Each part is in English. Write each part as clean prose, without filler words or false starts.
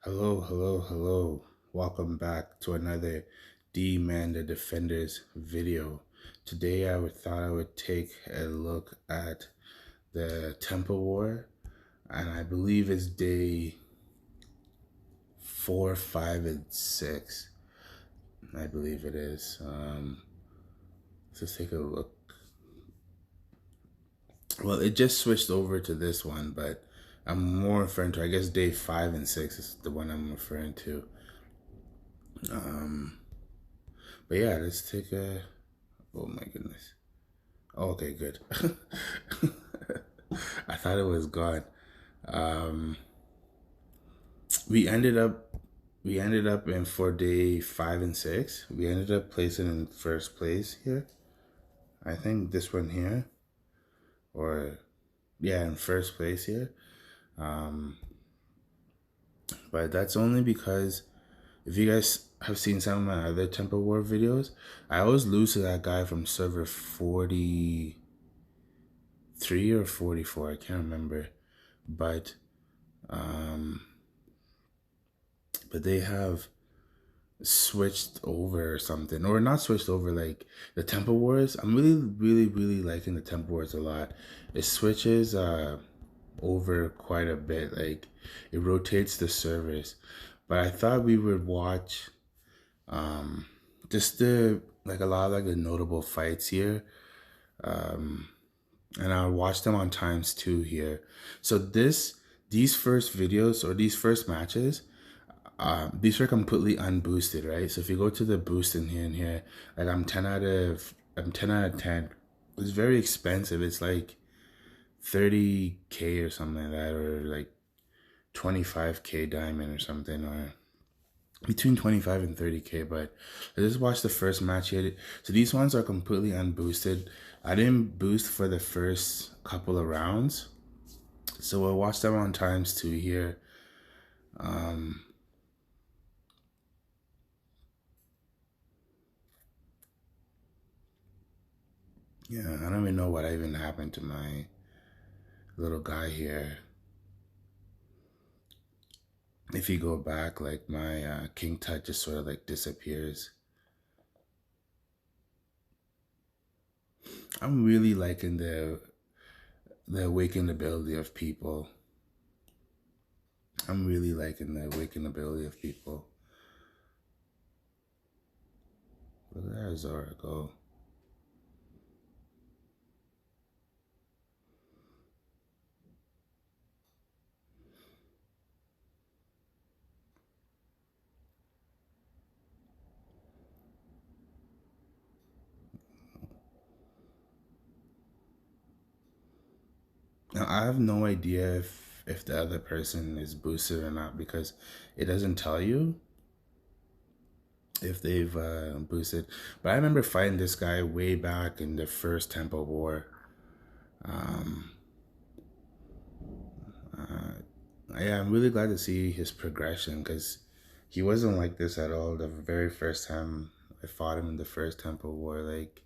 Hello, hello, hello. Welcome back to another D-Man the Defenders video. Today thought I would take a look at the Temple War, and I believe it's day 4, 5, and 6. I believe it is. Let's take a look. Well, it just switched over to this one, but I'm more referring to, I guess, day 5 and 6 is the one I'm referring to. But yeah, let's take a. Oh my goodness. Oh, okay, good. I thought it was gone. Um, we ended up in for day 5 and 6. We ended up placing in first place here. I think this one here, or yeah, in first place here. Um, but that's only because if you guys have seen some of my other Temple War videos, I always lose to that guy from server 43 or 44. I can't remember, but um, they have switched over or something, or not switched over, like the Temple Wars. I'm really liking the Temple Wars a lot. It switches over quite a bit, like it rotates the servers. But I thought we would watch just the like a lot of like the notable fights here, and I'll watch them on times 2 here. So these first videos, or these first matches, these are completely unboosted, right? So if you go to the boost in here and here, like I'm 10 out of 10. It's very expensive. It's like 30K or something like that, or like 25K diamond or something, or between 25 and 30K. But I just watched the first match here. So these ones are completely unboosted. I didn't boost for the first couple of rounds, so we'll watch them on times 2 here. Yeah, I don't even know what even happened to my little guy here. If you go back, like my King Tut just sort of like disappears. I'm really liking the awakened ability of people. I'm really liking the awakened ability of people. Look at that Zora go. Now I have no idea if the other person is boosted or not, because it doesn't tell you if they've boosted. But I remember fighting this guy way back in the first Temple War. Um, yeah, I'm really glad to see his progression, because he wasn't like this at all the very first time I fought him in the first Temple War. Like,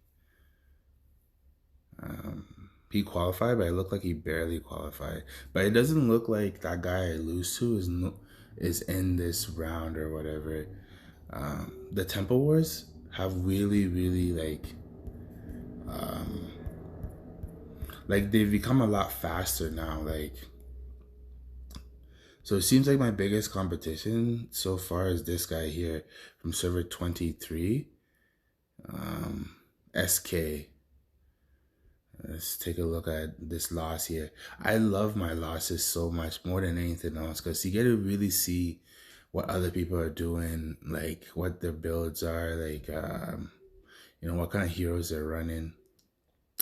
he qualified, but it looked like he barely qualified. But it doesn't look like that guy I lose to is in this round or whatever. The Temple Wars have really like they've become a lot faster now. Like, so it seems like my biggest competition so far is this guy here from server 23, SK. Let's take a look at this loss here. I love my losses so much, more than anything else, because you get to really see what other people are doing, like what their builds are, like what kind of heroes they're running.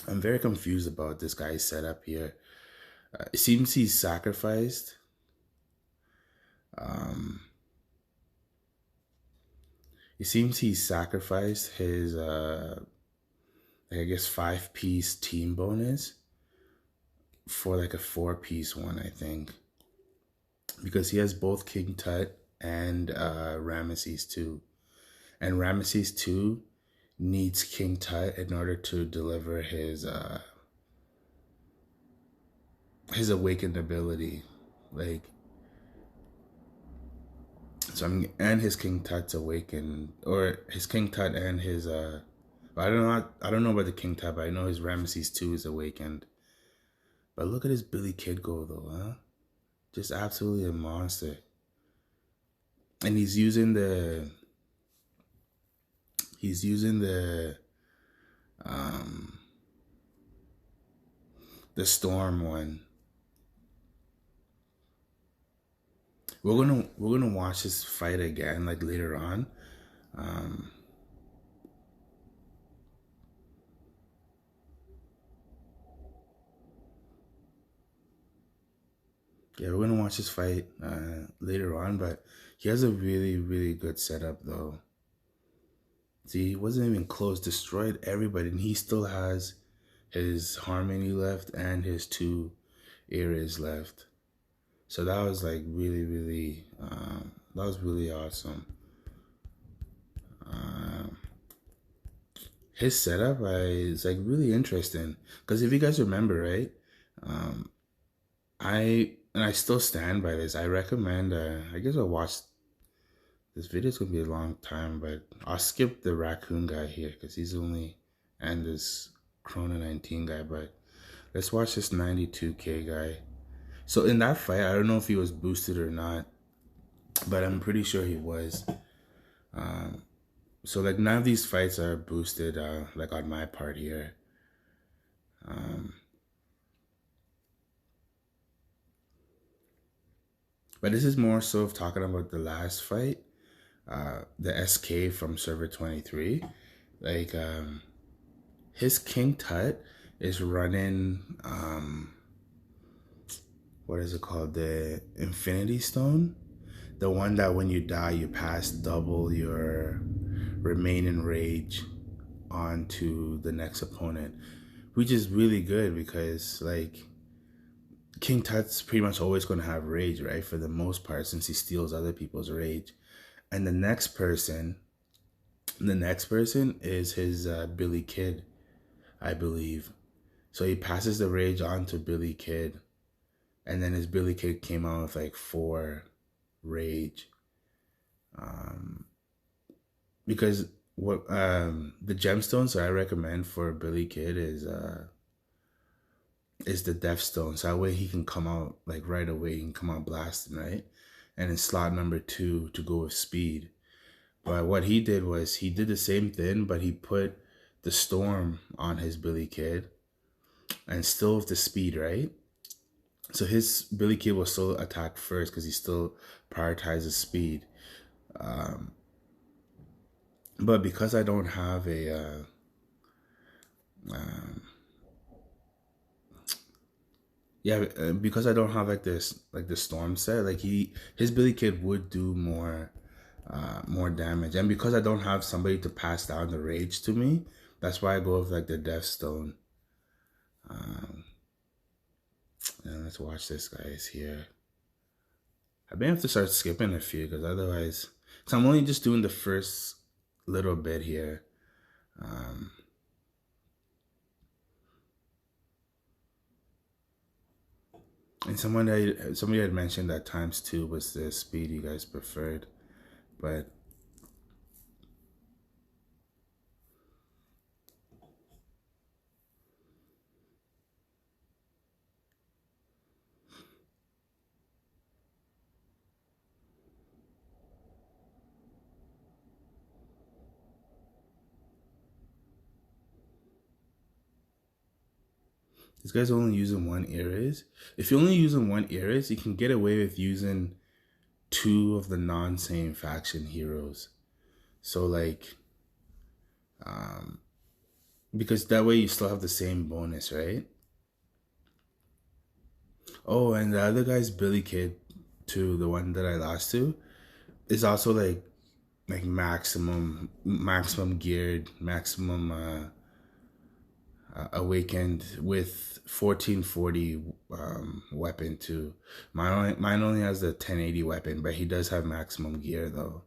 I'm very confused about this guy's setup here. It seems he's sacrificed. It seems he's sacrificed his I guess 5-piece team bonus for like a 4-piece one, I think, because he has both King Tut and Ramesses 2, and Ramesses 2 needs King Tut in order to deliver his awakened ability. Like, So I'm and his King Tut's awakened, or his King Tut and his I don't know about the King Tut, but I know his Ramesses 2 is awakened. But look at his Billy Kid go though, huh? Just absolutely a monster. And he's using um the storm one. We're gonna watch this fight again like later on. Um yeah, we're gonna watch this fight later on, but he has a really, really good setup though. See, he wasn't even close, destroyed everybody, and he still has his harmony left and his two areas left. So that was like really, really, that was really awesome. Um, his setup is like really interesting because if you guys remember, right, um, I still stand by this. I recommend. I guess I'll watch this video. Is gonna be a long time, but I'll skip the raccoon guy here because he's only and this Chrono 19 guy. But let's watch this 92K guy. So in that fight, I don't know if he was boosted or not, but I'm pretty sure he was. So like none of these fights are boosted, like on my part here. But this is more so of talking about the last fight, the SK from server 23. Like his King Tut is running what is it called? The Infinity Stone. The one that when you die you pass double your remaining rage onto the next opponent. Which is really good because like King Tut's pretty much always going to have rage, right? For the most part, since he steals other people's rage. And the next person is his Billy Kid, I believe. So he passes the rage on to Billy Kid. And then his Billy Kid came out with like 4 rage. Because what the gemstones that I recommend for Billy Kid is the Death Stone. So that way he can come out like right away. He can come out blasting, right? And in slot number 2 to go with speed. But what he did was he did the same thing, but he put the storm on his Billy Kid and still with the speed, right? So his Billy Kid will still attack first because he still prioritizes speed. But because I don't have a because I don't have like this like the storm set, like his Billy Kid would do more damage, and because I don't have somebody to pass down the rage to me, that's why I go with like the Death Stone. And let's watch this guys here. I may have to start skipping a few because otherwise, because I'm only just doing the first little bit here. And somebody had mentioned that ×2 was the speed you guys preferred, but this guy's only using 1 Ares. If you're only using 1 Ares, you can get away with using 2 of the non-same faction heroes. So like, because that way you still have the same bonus, right? Oh, and the other guy's Billy Kid too, the one that I lost to, is also like maximum geared, maximum awakened with 1440 weapon too. Mine only has the 1080 weapon, but he does have maximum gear though.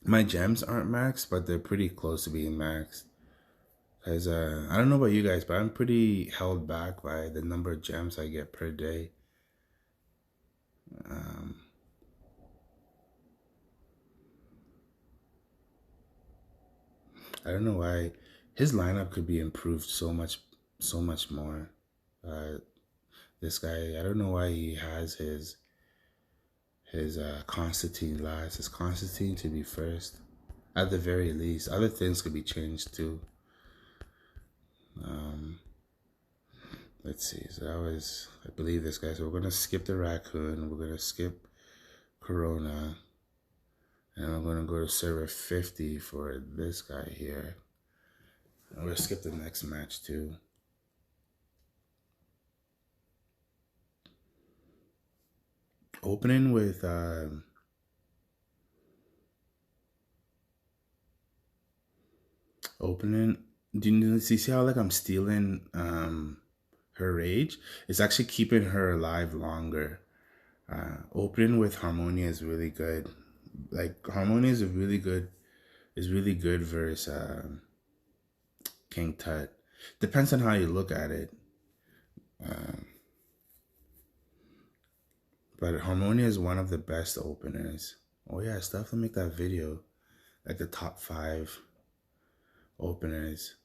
My gems aren't maxed, but they're pretty close to being maxed. Cause I don't know about you guys, but I'm pretty held back by the number of gems I get per day. I don't know why his lineup could be improved so much more. This guy, I don't know why he has his Constantine last. His Constantine to be first, at the very least. Other things could be changed too. Let's see. So that was, I believe, this guy. So we're gonna skip the raccoon. We're gonna skip Corona, and I'm gonna go to server 50 for this guy here. I'm gonna skip the next match too. Opening with opening. Do you see how like I'm stealing her rage? It's actually keeping her alive longer. Opening with Harmonia is really good. Like Harmonia is really good versus King Tut. Depends on how you look at it. But Harmonia is one of the best openers. Oh yeah, stuff to make that video. Like the top 5 openers.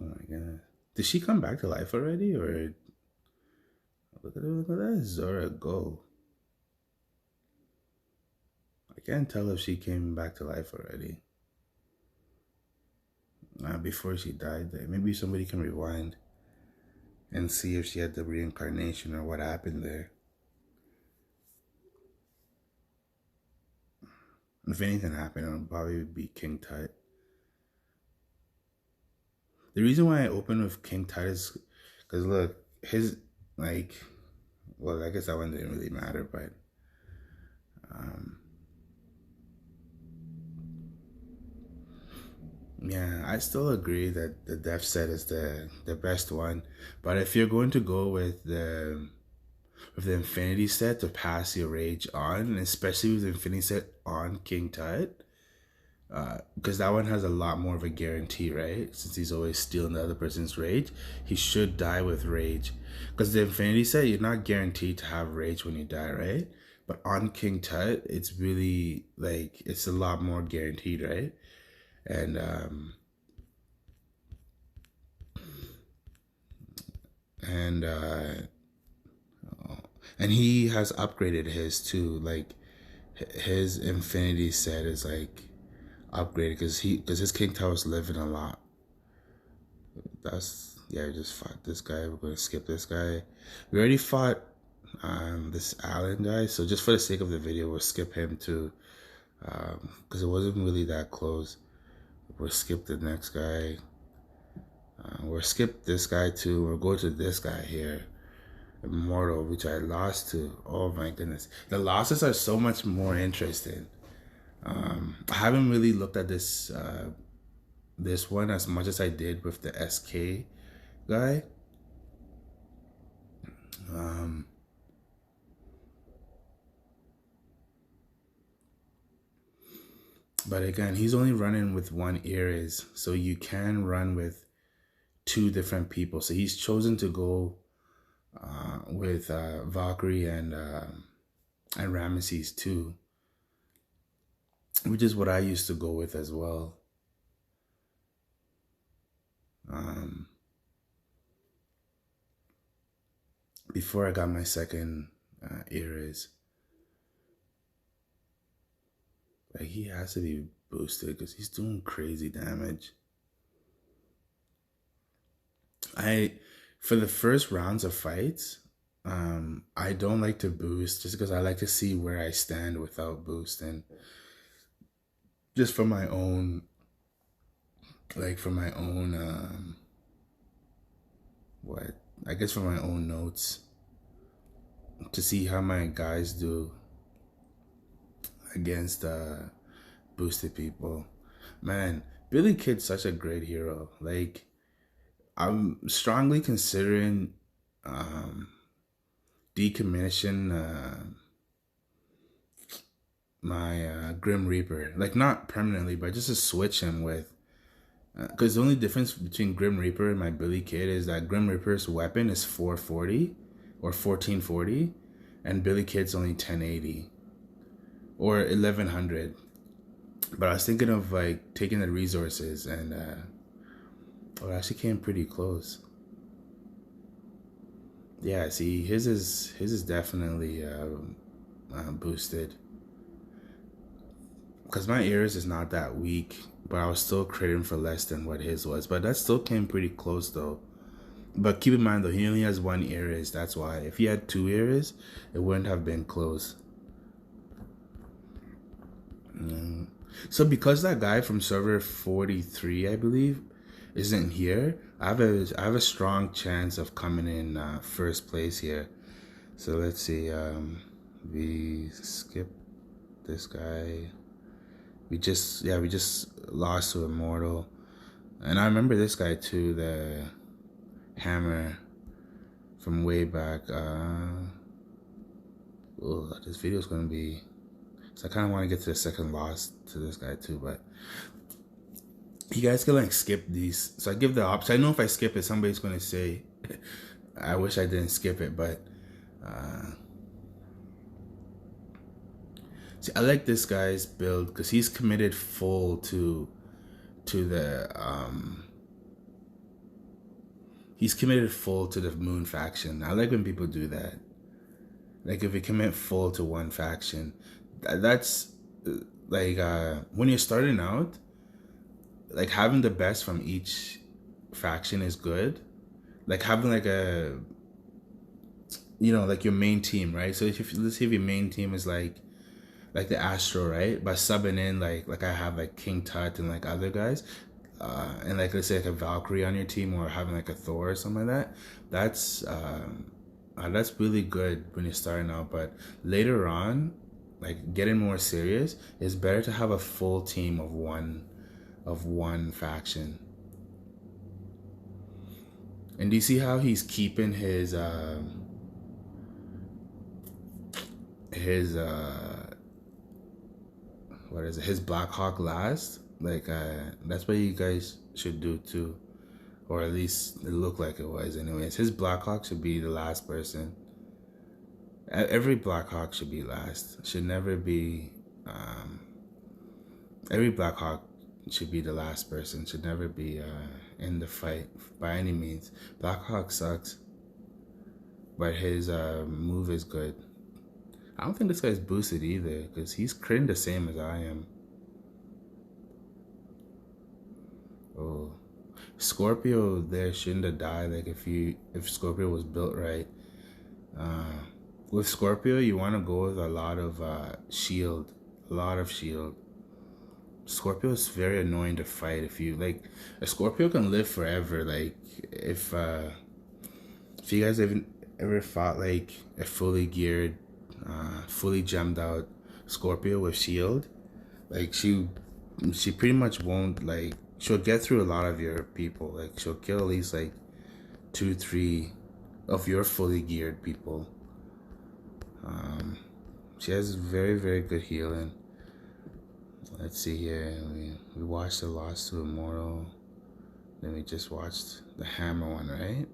Oh my goodness. Did she come back to life already? Or look at that Zora go. I can't tell if she came back to life already. Before she died there. Maybe somebody can rewind and see if she had the reincarnation or what happened there. If anything happened, it would probably be King Tut. The reason why I opened with King Tut is because look, his like, well, I guess that one didn't really matter, but yeah, I still agree that the death set is the best one. But if you're going to go with the Infinity set to pass your rage on, and especially with the Infinity set on King Tut, because that one has a lot more of a guarantee, right? Since he's always stealing the other person's rage, he should die with rage. Because the Infinity set, you're not guaranteed to have rage when you die, right? But on King Tut, it's really like it's a lot more guaranteed, right? And and uh and he has upgraded his too. Like his Infinity set is like upgraded because his King Tower's living a lot. That's yeah. We just fought this guy. We're gonna skip this guy. We already fought this Allen guy. So just for the sake of the video, we'll skip him too, because it wasn't really that close. We'll skip the next guy. We'll skip this guy too. We'll go to this guy here. Immortal, which I lost to. Oh my goodness. The losses are so much more interesting. I haven't really looked at this one as much as I did with the SK guy. But again, he's only running with one Iris, so you can run with 2 different people. So he's chosen to go with Valkyrie and Ramesses too, which is what I used to go with as well. Before I got my second Iris. Like he has to be boosted because he's doing crazy damage. For the first rounds of fights, I don't like to boost just because I like to see where I stand without boosting. Just for my own, what? I guess for my own notes to see how my guys do against boosted people. Man, Billy Kid's such a great hero. Like, I'm strongly considering decommission my Grim Reaper. Like, not permanently, but just to switch him with Because the only difference between Grim Reaper and my Billy Kid is that Grim Reaper's weapon is 440 or 1440, and Billy Kid's only 1080 or 1100. But I was thinking of like taking the resources, and it actually came pretty close. Yeah, see, his is definitely boosted. Because my ears is not that weak, but I was still critting for less than what his was. But that still came pretty close though. But keep in mind though, he only has one ears. That's why. If he had two ears, it wouldn't have been close. So because that guy from server 43, I believe, isn't here, I have a strong chance of coming in first place here. So let's see. We skip this guy. We just lost to Immortal, and I remember this guy too, the Hammer from way back. This video's gonna be. So I kind of want to get to the second loss to this guy too, but you guys can like skip these. So I give the option. I know if I skip it, somebody's gonna say, "I wish I didn't skip it," but. See, I like this guy's build because he's committed full to the he's committed full to the Moon faction. I like when people do that. Like if you commit full to one faction, that's like when you're starting out, like having the best from each faction is good. Like having like a, you know, like your main team, right? So if let's say if your main team is like the Astro, right? By subbing in like I have like King Tut and like other guys, and like let's say like a Valkyrie on your team, or having like a Thor or something like that. That's really good when you're starting out. But later on, like getting more serious, it's better to have a full team of one faction. And do you see how he's keeping his what is it, his Black Hawk last? Like that's what you guys should do too, or at least it looked like it was. Anyways, his Black Hawk should be the last person. Every Black Hawk should be last. Should never be. Every Black Hawk should be the last person. Should never be in the fight by any means. Black Hawk sucks, but his move is good. I don't think this guy's boosted either, because he's critting the same as I am. Oh, Scorpio there shouldn't have died. Like if Scorpio was built right. With Scorpio, you want to go with a lot of shield. A lot of shield. Scorpio is very annoying to fight. If you like, a Scorpio can live forever. Like if you guys ever fought like a fully geared, fully gemmed out Scorpio with shield, like she pretty much won't, like, she'll get through a lot of your people. Like she'll kill at least like 2-3 of your fully geared people. She has very, very good healing. Let's see here. We watched the loss to Immortal. Then we just watched the Hammer one, right?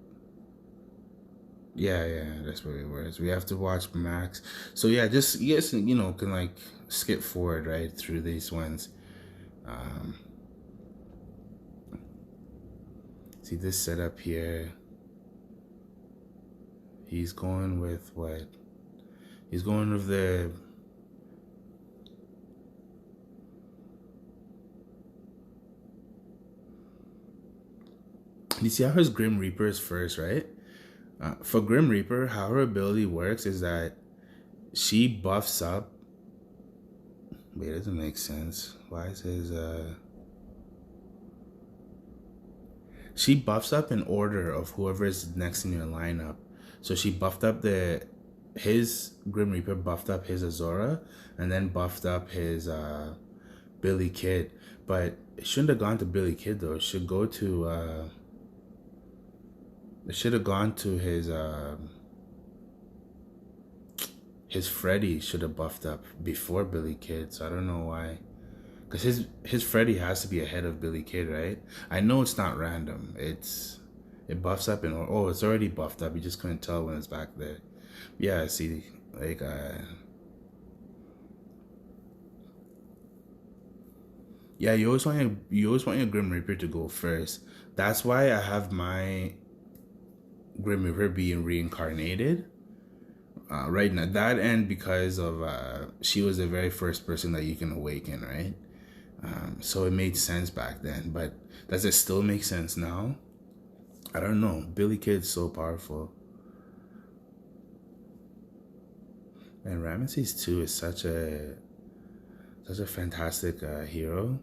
Yeah, that's where we were. So we have to watch Max. So yeah, just, yes, you know, can like skip forward right through these ones. See this setup here. He's going with what? He's going with the... You see how his Grim Reaper is first, right? For Grim Reaper, how her ability works is that she buffs up... Wait, it doesn't make sense. Why is his... She buffs up in order of whoever is next in your lineup. So she buffed up his Grim Reaper, buffed up his Azora, and then buffed up his Billy Kid. But it shouldn't have gone to Billy Kid though. It should go to it should have gone to his Freddy should have buffed up before Billy Kid. So I don't know why because his Freddy has to be ahead of Billy Kid, right? I know it's not random. It buffs up and oh, it's already buffed up. You just couldn't tell when it's back there. Yeah, see, like yeah, you always want your Grim Reaper to go first. That's why I have my Grim Reaper being reincarnated right now. That and because of she was the very first person that you can awaken, right? So it made sense back then, but does it still make sense now? I don't know. Billy Kid's so powerful. And Ramesses 2 is such a fantastic hero.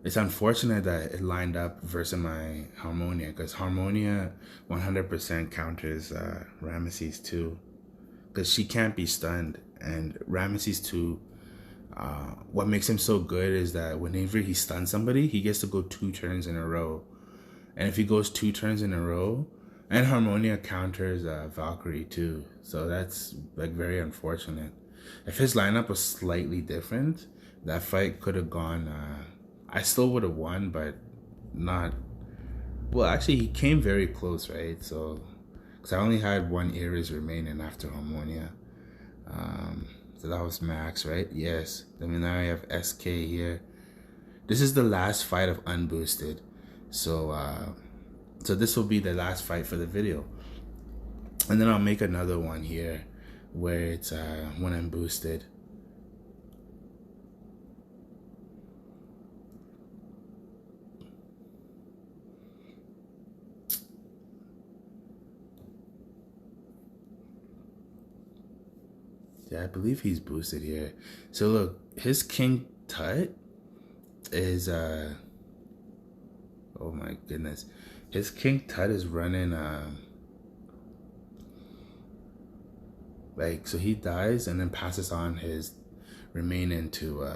It's unfortunate that it lined up versus my Harmonia, because Harmonia 100% counters Ramesses 2, because she can't be stunned. And Ramesses 2, what makes him so good is that whenever he stuns somebody, he gets to go 2 turns in a row. And if he goes 2 turns in a row, and Harmonia counters Valkyrie too, so that's like very unfortunate. If his lineup was slightly different, that fight could have gone. I still would have won, but not. Well, actually, he came very close, right? So, because I only had 1 Ares remaining after Harmonia. So that was max, right? Yes. Then now I have SK here. This is the last fight of Unboosted. So, so this will be the last fight for the video. And then I'll make another one here where it's when I'm boosted. Yeah, I believe he's boosted here. So look, his King Tut is oh my goodness. His King Tut is running like, so he dies and then passes on his remaining to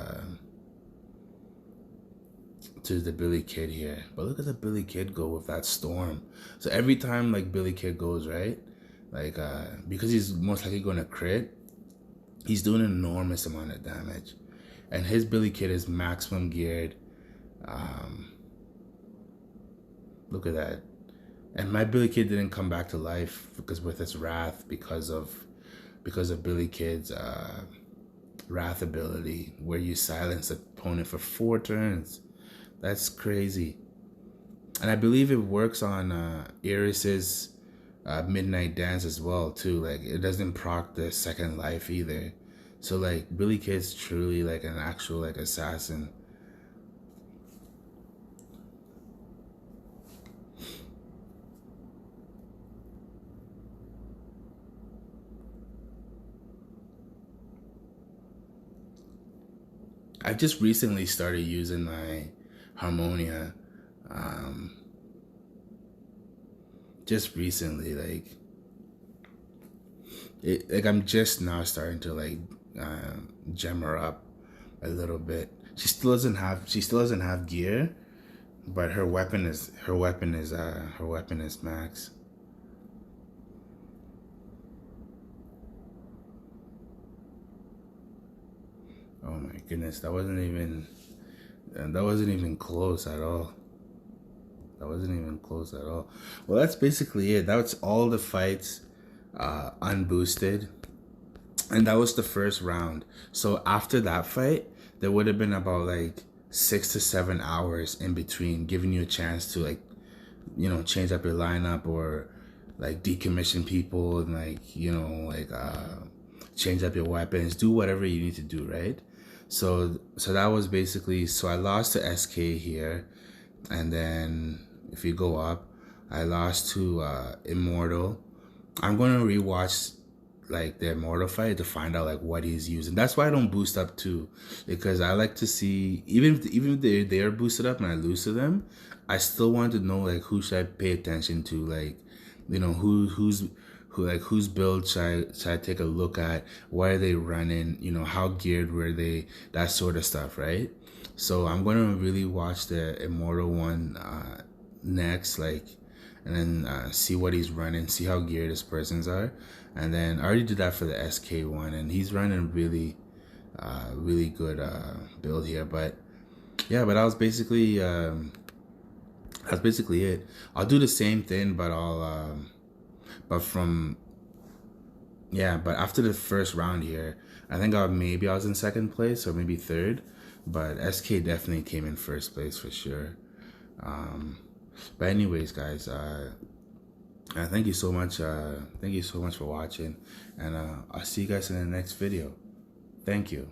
the Billy Kid here. But look at the Billy Kid go with that storm. So every time like Billy Kid goes, right? Like because he's most likely gonna crit, he's doing an enormous amount of damage. And his Billy Kid is maximum geared. Look at that. And my Billy Kid didn't come back to life because with his wrath because of Billy Kid's wrath ability, where you silence the opponent for 4 turns. That's crazy. And I believe it works on Iris's Midnight Dance as well too. Like it doesn't proc the second life either. So like Billy Kid's truly like an actual like assassin. I just recently started using my Harmonia. Just recently, like I'm just now starting to like gem her up a little bit. She still doesn't have gear, but her weapon is max. Oh my goodness, that wasn't even close at all. That wasn't even close at all. Well, that's basically it. That's all the fights unboosted. And that was the first round. So after that fight, there would have been about like 6 to 7 hours in between, giving you a chance to like, you know, change up your lineup or like decommission people and like, you know, like change up your weapons, do whatever you need to do, right? So that was basically, so I lost to SK here, and then if you go up, I lost to Immortal. I'm gonna rewatch like the Immortal fight to find out like what he's using. That's why I don't boost up too, because I like to see, even if they're boosted up and I lose to them, I still want to know like who should I pay attention to, like, you know, who's build should I take a look at, what are they running, you know, how geared were they, that sort of stuff, right? So I'm gonna really watch the Immortal one next, like, and then see what he's running, see how geared his persons are. And then I already did that for the SK one, and he's running really really good build here. But yeah, but that's basically it. I'll do the same thing, but but from yeah, but after the first round here, I think maybe I was in second place or maybe third, but SK definitely came in first place for sure. But anyways, guys, thank you so much. Thank you so much for watching, and I'll see you guys in the next video. Thank you.